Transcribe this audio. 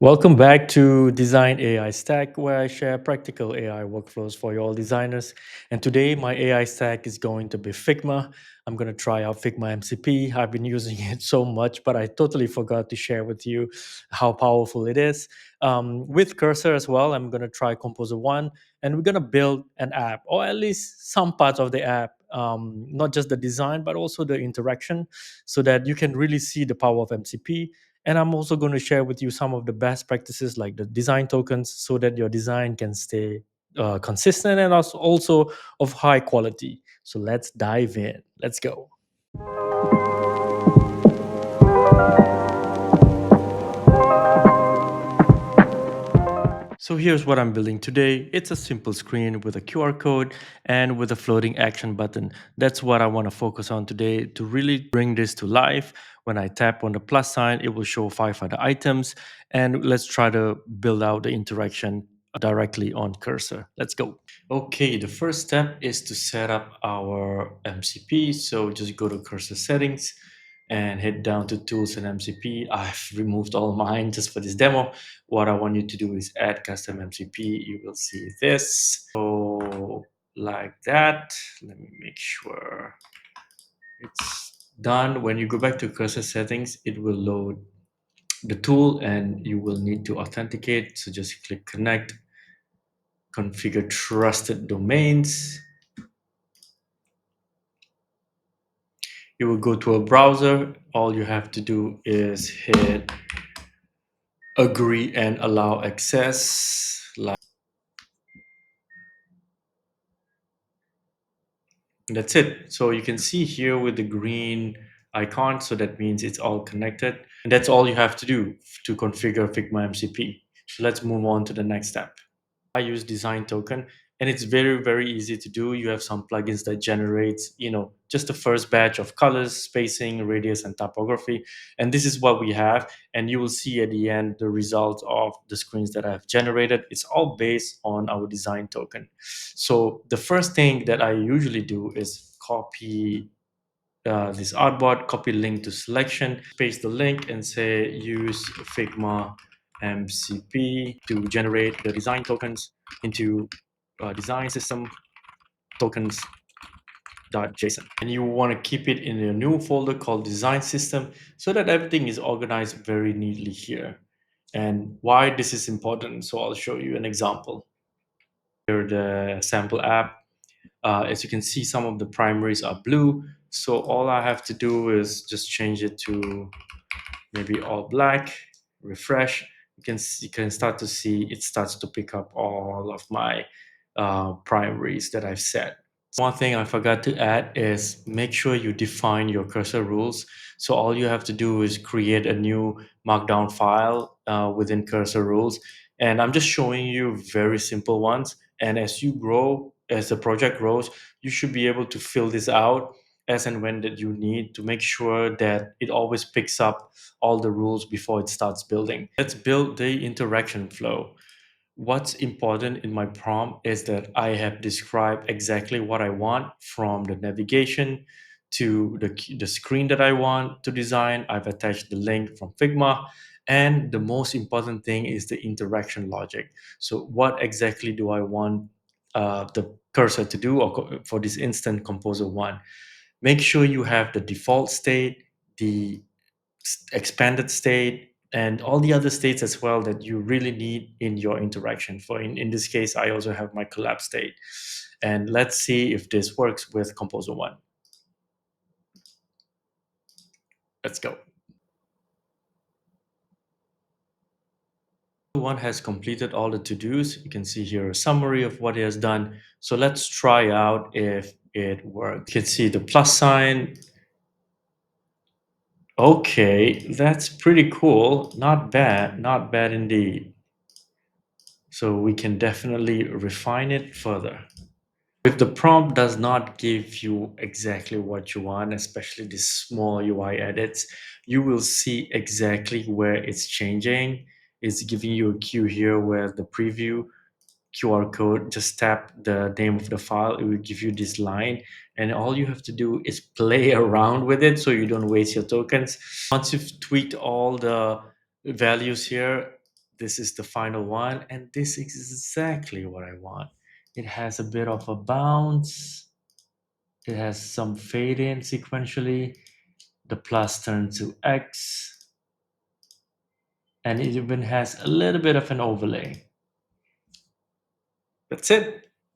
Welcome back to Design AI Stack, where I share practical AI workflows for your designers. And today, my AI stack is going to be Figma. I'm going to try out Figma MCP. I've been using it so much, but I totally forgot to share with you how powerful it is. With Cursor as well, I'm going to try Composer One, and we're going to build an app, or at least some parts of the app, not just the design, but also the interaction, so that you can really see the power of MCP. And I'm also going to share with you some of the best practices like the design tokens so that your design can stay consistent and also of high quality. So let's dive in. Let's go. So here's what I'm building today. It's a simple screen with a QR code and with a floating action button. That's what I want to focus on today to really bring this to life. When I tap on the plus sign, it will show 5 other items. And let's try to build out the interaction directly on cursor. Let's go. Okay, the first step is to set up our MCP. So just go to cursor settings and head down to tools and MCP. I've removed all mine just for this demo. What I want you to do is add custom MCP. You will see this. So like that. Let me make sure it's done. When you go back to cursor settings, it will load the tool and you will need to authenticate. So just click connect, configure trusted domains. You will go to a browser. All you have to do is hit agree and allow access. That's it. So you can see here with the green icon, so that means it's all connected. And that's all you have to do to configure Figma MCP. So let's move on to the next step. I use design token, and it's very, very easy to do. You have some plugins that generates, just the first batch of colors, spacing, radius, and typography. And this is what we have. And you will see at the end the result of the screens that I've generated. It's all based on our design token. So the first thing that I usually do is copy this artboard, copy link to selection, paste the link and say use Figma MCP to generate the design tokens into design system tokens.json. And you want to keep it in a new folder called design system so that everything is organized very neatly here. And why this is important, so I'll show you an example. Here the sample app. As you can see, some of the primaries are blue. So all I have to do is just change it to maybe all black, refresh. You can start to see it starts to pick up all of my primaries that I've set. One thing I forgot to add is make sure you define your cursor rules. So all you have to do is create a new markdown file within cursor rules. And I'm just showing you very simple ones. And as you grow, as the project grows, you should be able to fill this out as and when that you need to make sure that it always picks up all the rules before it starts building. Let's build the interaction flow. What's important in my prompt is that I have described exactly what I want, from the navigation to the screen that I want to design. I've attached the link from Figma. And the most important thing is the interaction logic. So what exactly do I want the cursor to do, or for this instant Composer One? Make sure you have the default state, the expanded state, and all the other states as well that you really need in your interaction. In this case, I also have my collapse state. And let's see if this works with Composer One. Let's go. One has completed all the to-dos. You can see here a summary of what it has done. So let's try out if it works. You can see the plus sign. Okay, that's pretty cool. Not bad indeed. So we can definitely refine it further. If the prompt does not give you exactly what you want, especially the small UI edits, you will see exactly where it's changing. It's giving you a cue here where the preview QR code, just tap the name of the file, it will give you this line. And all you have to do is play around with it so you don't waste your tokens. Once you've tweaked all the values here, This is the final one, and this is exactly what I want. It has a bit of a bounce. It has some fade in sequentially. The plus turns to X, and it even has a little bit of an overlay. That's it.